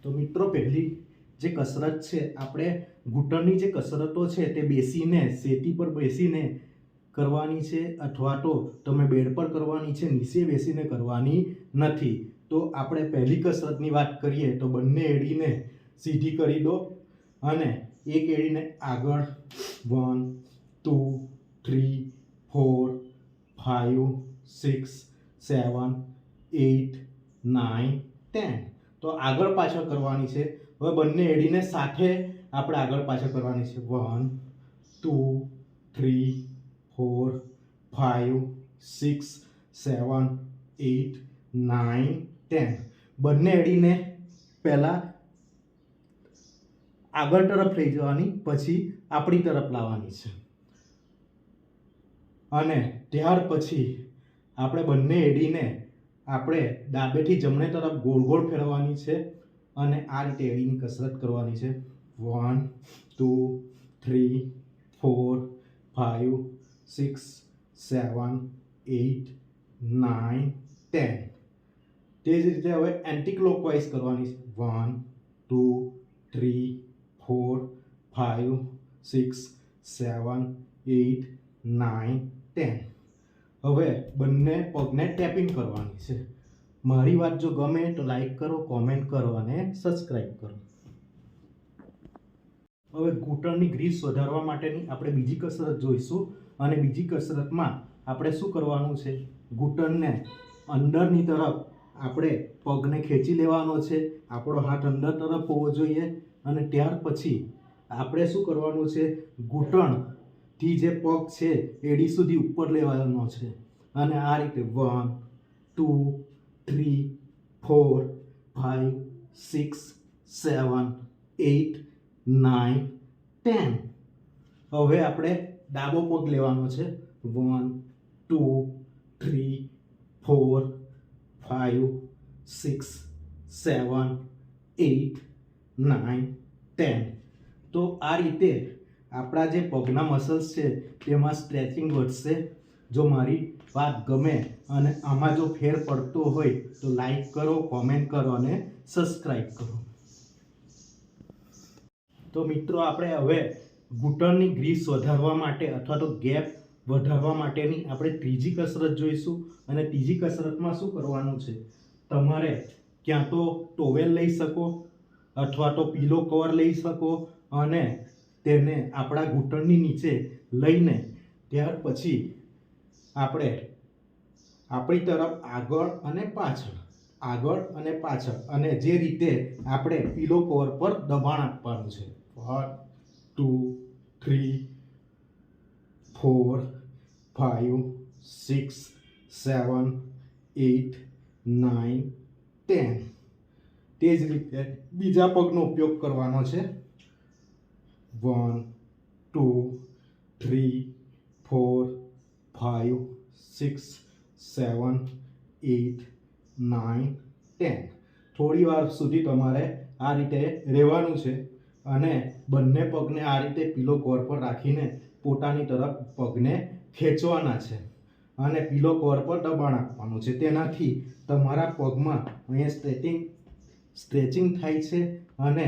તો મિત્રો પહેલી જે કસરત છે આપણે ઘૂંટણની જે કસરતો છે તે બેસીને સેટી પર બેસીને કરવાની છે અથવા તો તમે બેડ પર કરવાની છે, નીચે બેસીને કરવાની નથી. તો આપણે પહેલી કસરતની વાત કરીએ તો બંને એડીને સીધી કરી દો અને એક એડીને આગળ 1 2 3 4 5 6 7 8 9 10. તો આગળ પાછળ કરવાની છે. હવે બંને એડીને સાથે આપણે આગળ પાછળ કરવાની છે. 1 2 3 4 5 6 7 8 9 10. બંને એડીને પહેલા આગળ તરફ લઈ જવાની, પછી આપણી તરફ લાવવાની છે અને ત્યાર પછી આપણે બંને એડીને આપણે ડાબેથી જમણે તરફ ગોળ ગોળ ફેરવવાની છે અને આ રીતે એડીની કસરત કરવાની છે. 1 2 3 4 5 6 7 8 9 10. તે જ રીતે હવે એન્ટી ક્લોકવાઇઝ કરવાની છે. 1 2 3 4 5 6 7 8 9 10. હવે બંને પગને ટેપિંગ કરવાની છે. મારી વાત જો ગમે તો લાઈક કરો, કોમેન્ટ કરો અને સબસ્ક્રાઇબ કરો. હવે ઘૂંટણની ગ્રીસ વધારવા માટેની આપણે બીજી કસરત જોઈશું અને બીજી કસરતમાં આપણે શું કરવાનું છે, ઘૂંટણને અંદરની તરફ આપણે પગને ખેંચી લેવાનો છે. આપણો હાથ અંદર તરફ હોવો જોઈએ અને ત્યાર પછી આપણે શું કરવાનું છે, ઘૂંટણથી જે પગ છે એડી સુધી ઉપર લેવાનો છે અને આ રીતે 1 2 3 4 5 6 7 8 9 10. હવે આપણે ડાબો પગ લેવાનો છે. 1 2 3 4 5 6 7 8 9 10. તો આ રીતે આપણા જે પગના મસલ્સ છે તેમાં સ્ટ્રેચિંગ વધશે. જો મારી વાત ગમે અને આમાં જો ફેર પડતો હોય તો લાઈક કરો, કોમેન્ટ કરો અને સબસ્ક્રાઈબ કરો. તો મિત્રો આપણે હવે ઘૂંટણની ગ્રીસ વધારવા માટે અથવા તો ગેપ વધારવા માટેની આપણે ત્રીજી કસરત જોઈશું અને ત્રીજી કસરતમાં શું કરવાનું છે, તમારે ક્યાં તો ટોવેલ લઈ શકો અથવા તો પીલો કવર લઈ શકો અને તેને આપણા ઘૂંટણની નીચે લઈને ત્યાર પછી આપણે આપણી તરફ આગળ અને પાછળ અને જે રીતે આપણે પીલો કવર પર દબાણ આપવાનું છે. 1 2 3 4 5 6 7 8 9 10. તે જ રીતે બીજા પગનો ઉપયોગ કરવાનો છે. 1 2 3 4 5 6 7 8 9 10. થોડી વાર સુધી તમારે આ રીતે રહેવાનું છે અને બંને પગને આ રીતે પીલો કવર પર રાખીને પોતાની તરફ પગને ખેંચવાના છે અને પીલો કવર પર દબાણ આપવાનું છે. તેનાથી તમારા પગમાં અહીંયા સ્ટ્રેચિંગ થાય છે અને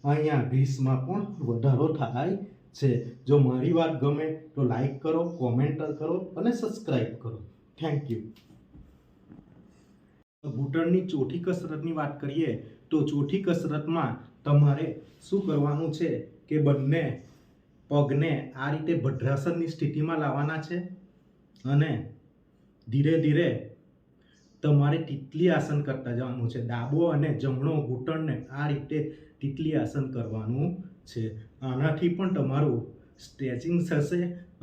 અહીંયા ગ્રીસમાં પણ વધારો થાય છે. જો મારી વાત ગમે તો લાઈક કરો, કોમેન્ટ કરો અને સબસ્ક્રાઈબ કરો. Thank you. ઘૂંટણની ચોથી કસરતની વાત કરીએ તો ચોથી કસરતમાં તમારે શું કરવાનું છે કે બંને પગને આ રીતે ભદ્રાસનની સ્થિતિમાં લાવવાના છે અને ધીરે ધીરે તમારે તિતલી આસન કરતા જવાનું છે. ડાબો અને જમણો ઘૂંટણને આ રીતે તિતલી આસન કરવાનું છે. આનાથી પણ તમારું સ્ટ્રેચિંગ થશે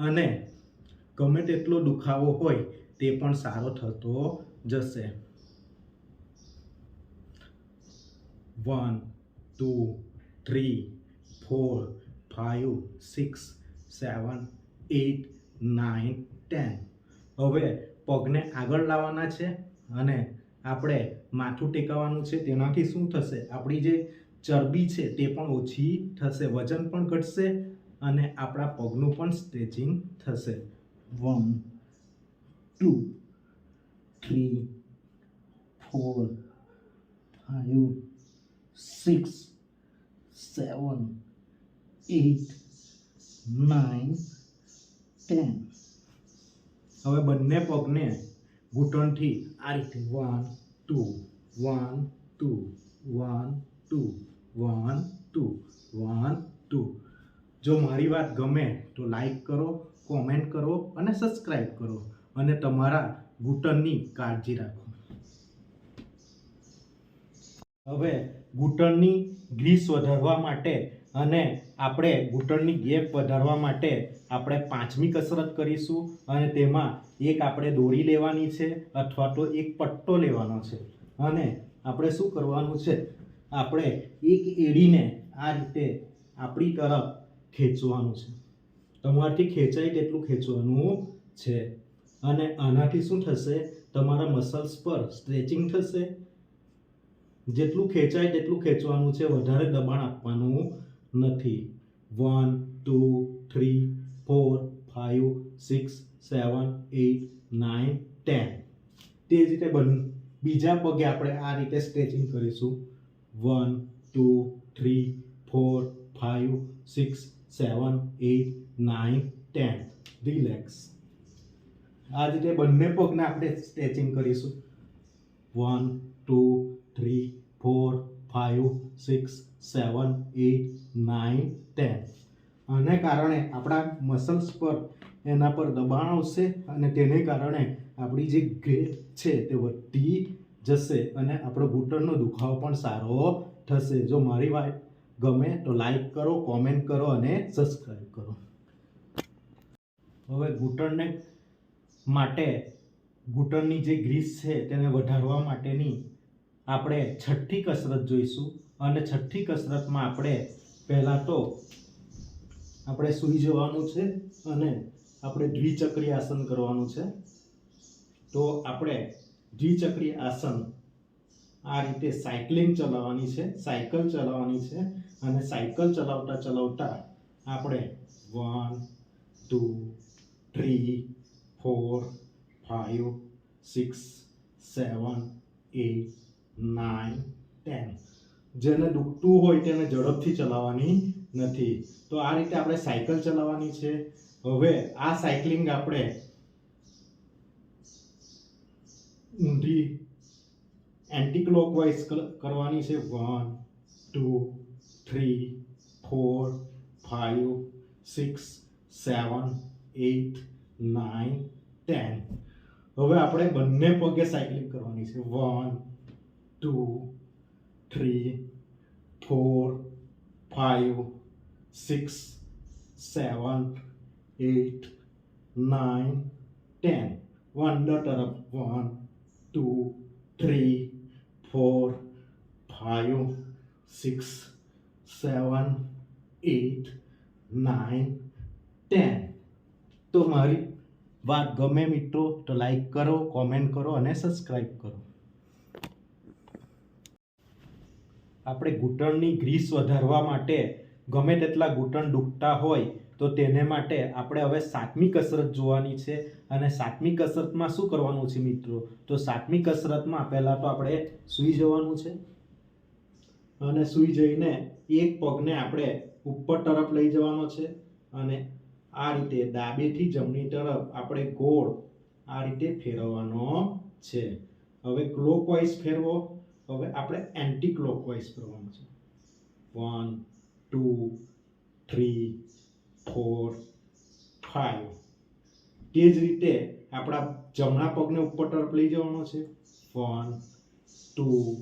અને ગમે તેટલો દુખાવો હોય તે પણ સારો થતો જશે. 1 2 3 4 5 6 7 8 9 10. હવે પગને આગળ લાવવાના છે અને આપણે માથું ટેકવવાનું છે. તેનાથી શું થશે, આપણી જે ચરબી છે તે પણ ઓછી થશે, વજન પણ ઘટશે અને આપણા પગનું પણ સ્ટ્રેચિંગ થશે. 1 2 3 4 5 6 7 8 9 10. હવે બંને પગને ઘૂંટણથી આ રીતે 1 2 1 2 1 2 1 2 1 2. જો મારી વાત ગમે તો લાઈક કરો, કોમેન્ટ કરો અને સબસ્ક્રાઈબ કરો અને તમારા ઘૂંટણની કાળજી રાખો. હવે ઘૂંટણની ગ્રીસ વધારવા માટે અને આપણે ઘૂંટણની ગેપ વધારવા માટે આપણે પાંચમી કસરત કરીશું અને તેમાં એક આપણે દોરી લેવાની છે અથવા તો એક પટ્ટો લેવાનો છે અને આપણે શું કરવાનું છે, આપણે એક એડીને આ રીતે આપણી તરફ ખેંચવાનું છે. તમારાથી ખેંચાય તેટલું ખેંચવાનું છે અને આનાથી શું થશે, તમારા મસલ્સ પર સ્ટ્રેચિંગ થશે. જેટલું ખેંચાય તેટલું ખેંચવાનું છે, વધારે દબાણ આપવાનું નથી. 1 2 3 4 5 6 7 8 9 10. તે જ રીતે બીજા પગે આપણે આ રીતે સ્ટ્રેચિંગ કરીશું. 1 2 3 4 5 6 7 8 9 10. રિલેક્સ. આ રીતે બંને પગને આપણે સ્ટ્રેચિંગ કરીશું. 1 2 3 4 5 6 7 8 9 10. આને કારણે આપણા મસલ્સ પર એના પર દબાણ આવશે અને તેને કારણે આપણી જે ગ્રેડ છે તે વધી જશે અને આપણો ઘૂંટણનો દુખાવો પણ સારો થશે. જો મારી વાત ગમે તો લાઈક કરો, કોમેન્ટ કરો અને સબસ્ક્રાઈબ કરો. હવે ઘૂંટણને માટે ઘૂંટણની જે ગ્રીસ છે તેને વધારવા માટેની આપણે છઠ્ઠી કસરત જોઈશું અને છઠ્ઠી કસરતમાં આપણે પહેલાં તો આપણે સૂઈ જવાનું છે અને આપણે દ્વિચક્રી આસન કરવાનું છે. તો આપણે દ્વિચક્રી આસન આ રીતે સાયકલિંગ ચલાવવાની છે, સાયકલ ચલાવવાની છે અને સાયકલ ચલાવતા ચલાવતા આપણે 1 2 3 4 5 6 7 8 9 10. જેને દુખતું હોય તેને ઝડપથી ચલાવવાની નથી. તો આ રીતે આપણે સાયકલ ચલાવવાની છે. હવે આ સાયકલિંગ આપણે ઊંધી એન્ટી ક્લોકવાઇઝ કરવાની છે. 1 2 3 4 5 6 7 8 9 10. હવે આપણે બંને પગે સાયકલિંગ કરવાની છે. 1 2 3 4 5 6 7 8 9 10. અંદર તરફ 1 2 3 4 5 6 7 8 9 10. તો મારી વાત ગમે મિત્રો તો લાઈક કરો, કોમેન્ટ કરો અને સબસ્ક્રાઈબ કરો. આપણે ઘૂંટણની ગ્રીસ વધારવા માટે ગમે તેટલા ઘૂંટણ દુખતા હોય તો તેને માટે આપણે હવે સાતમી કસરત જોવાની છે અને સાતમી કસરતમાં શું કરવાનું છે મિત્રો, તો સાતમી કસરતમાં પહેલાં તો આપણે સૂઈ જવાનું છે અને સૂઈ જઈને એક પગને આપણે ઉપર તરફ લઈ જવાનો છે અને આ રીતે ડાબેથી જમણી તરફ આપણે ગોળ આ રીતે ફેરવવાનો છે. હવે ક્લોકવાઇઝ ફેરવો. હવે આપણે એન્ટી ક્લોકવાઇઝ કરવાનું છે. 1 2 3 4 5. તે જ રીતે આપણા જમણા પગને ઉપર તરફ લઈ જવાનો છે. 1 2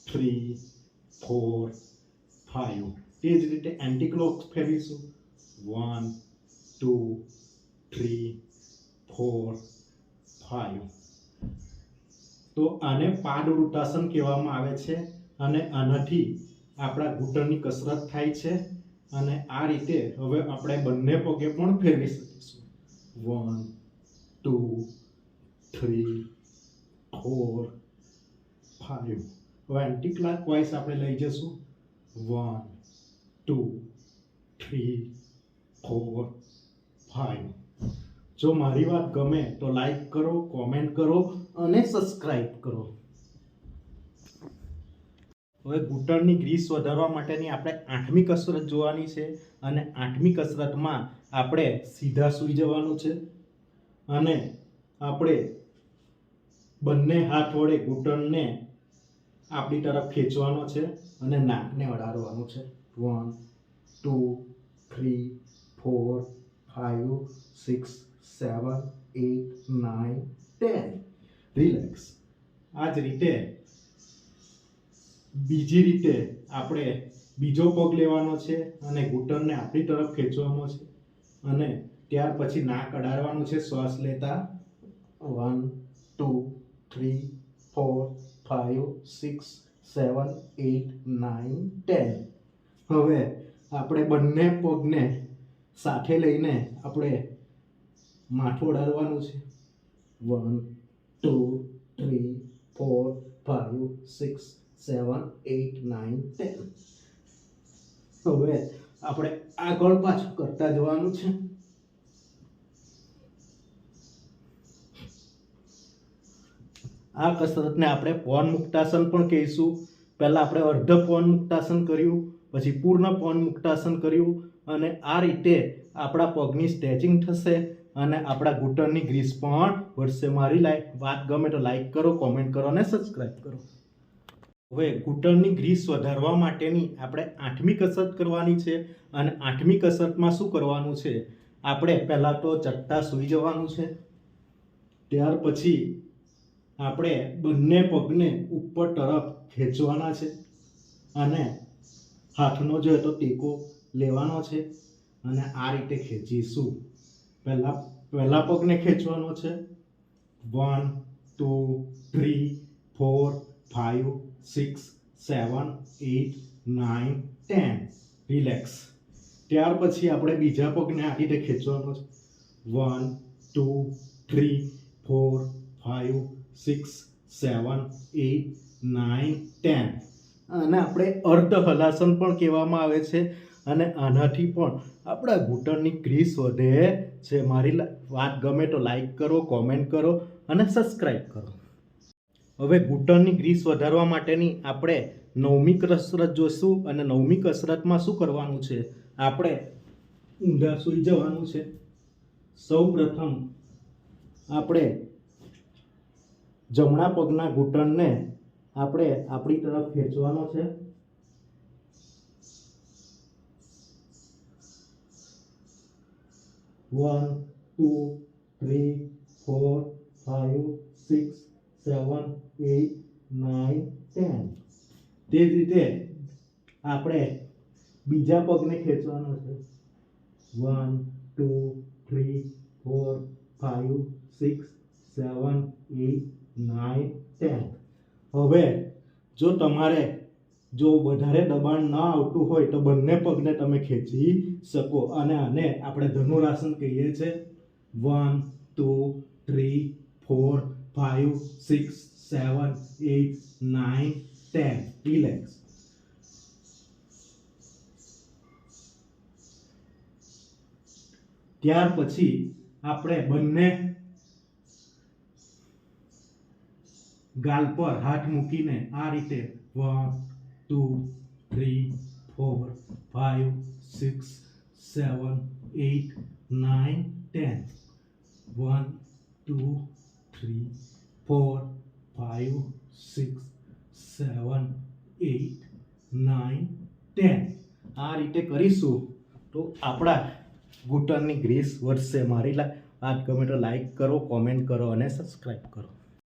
3 4 5. તે જ રીતે એન્ટી ક્લોક ફેરવીશું. 1 2 3 4 5. તો આને પાદ વૃત્તાસન કહેવામાં આવે છે અને આનાથી આપણા ઘૂંટણની કસરત થાય છે અને આ રીતે હવે આપણે બંને પગે પણ ફેરવી શકીશું. 1 2 3 4 5. હવે એન્ટી ક્લોકવાઇઝ આપણે લઈ જશું. 1 2 3 4 5. જો મારી વાત ગમે તો લાઈક કરો, કોમેન્ટ કરો અને સબસ્ક્રાઇબ કરો. હવે ઘૂંટણની ગ્રીસ વધારવા માટેની આપણે 8મી કસરત જોવાની છે અને 8મી કસરતમાં આપણે સીધા સૂઈ જવાનું છે અને આપણે બંને હાથ વડે ઘૂંટણને આપણી તરફ ખેંચવાનો છે અને નાકને અડાડવાનું છે 1 2 3 4 5 6 7 8 9 10 રિલેક્સ. આ જ રીતે બીજી રીતે આપણે બીજો પગ લેવાનો છે અને ઘૂંટણને આપણી તરફ ખેંચવાનો છે અને ત્યાર પછી નાક અડાડવાનું છે શ્વાસ લેતા 1 2 3 4 5 6 7 8 9 10. હવે આપણે બંને પગને સાથે લઈને આપણે માથું અડાડવાનું છે 1 2 3 4 5 6 7 8 9 10. હવે આપણે આગળ પાછું કરતા જવાનું છે. આ કસરતને આપણે પવન મુક્તાસન પણ કહીશું. પહેલા આપણે અર્ધ પવન મુક્તાસન કર્યું, પછી પૂર્ણ પવન મુક્તાસન કર્યું અને આ રીતે આપણા પગની સ્ટ્રેચિંગ થશે અને આપણા ઘૂંટણની ગ્રીસ પણ વધશે. મારી વાત ગમે તો લાઈક કરો, કોમેન્ટ કરો અને સબસ્ક્રાઈબ કરો. હવે ઘૂંટણની ગ્રીસ વધારવા માટેની આપણે 8મી કસરત કરવાની છે અને 8મી કસરતમાં શું કરવાનું છે, આપણે પહેલાં તો ચટ્ટા સૂઈ જવાનું છે. ત્યાર પછી આપણે બંને પગને ઉપર તરફ ખેંચવાના છે અને હાથનો જોઈએ તો ટેકો લેવાનો છે અને આ રીતે ખેંચીશું. પહેલા પગને ખેંચવાનો છે 1 2 3 4 5 6 7 8 9 10. રિલેક્સ. ત્યાર પછી આપણે બીજા પગને આ રીતે ખેંચવાનો છે 1 2 3 4 5 6 7 8 9 10. અને આપણે અર્ધ હલાસન પણ કહેવામાં આવે છે અને આનાથી પણ આપણા ઘૂંટણની ગ્રીસ વધે છે. મારી વાત ગમે તો લાઈક કરો, કોમેન્ટ કરો અને સબસ્ક્રાઈબ કરો. હવે ઘૂંટણની ગ્રીસ વધારવા માટેની આપણે 9મી કસરત જોઈશું અને 9મી કસરતમાં શું કરવાનું છે, આપણે ઊંધા સૂઈ જવાનું છે. સૌ પ્રથમ આપણે જમણા પગના ઘૂંટણને આપણે આપણી તરફ ખેંચવાનો છે 1 2 3 4 5 6 7 8 9 10. તે જ રીતે આપણે બીજા પગને ખેંચવાનો છે 1 2 3 4 5 6 7 8 9 10. હવે જો તમારે વધારે દબાણ ન આવતું હોય તો બંને પગને તમે ખેંચી શકો અને આને આપણે ધનુરાસન કહીએ છીએ 1 2 3 4 5 6 7 8 9 10. રિલેક્સ. ત્યાર પછી આપણે બંને ગાલ પર હાથ મૂકીને આ રીતે 1 2 3 4 5 6 7 8 9 10. 1 2 3 4 5 6 7 8 9 10. આ રીતે કરીશું તો આપણા ઘૂંટણની ગ્રીસ વધશે. મારી વાત ગમે તો લાઈક કરો, કોમેન્ટ કરો અને સબસ્ક્રાઈબ કરો.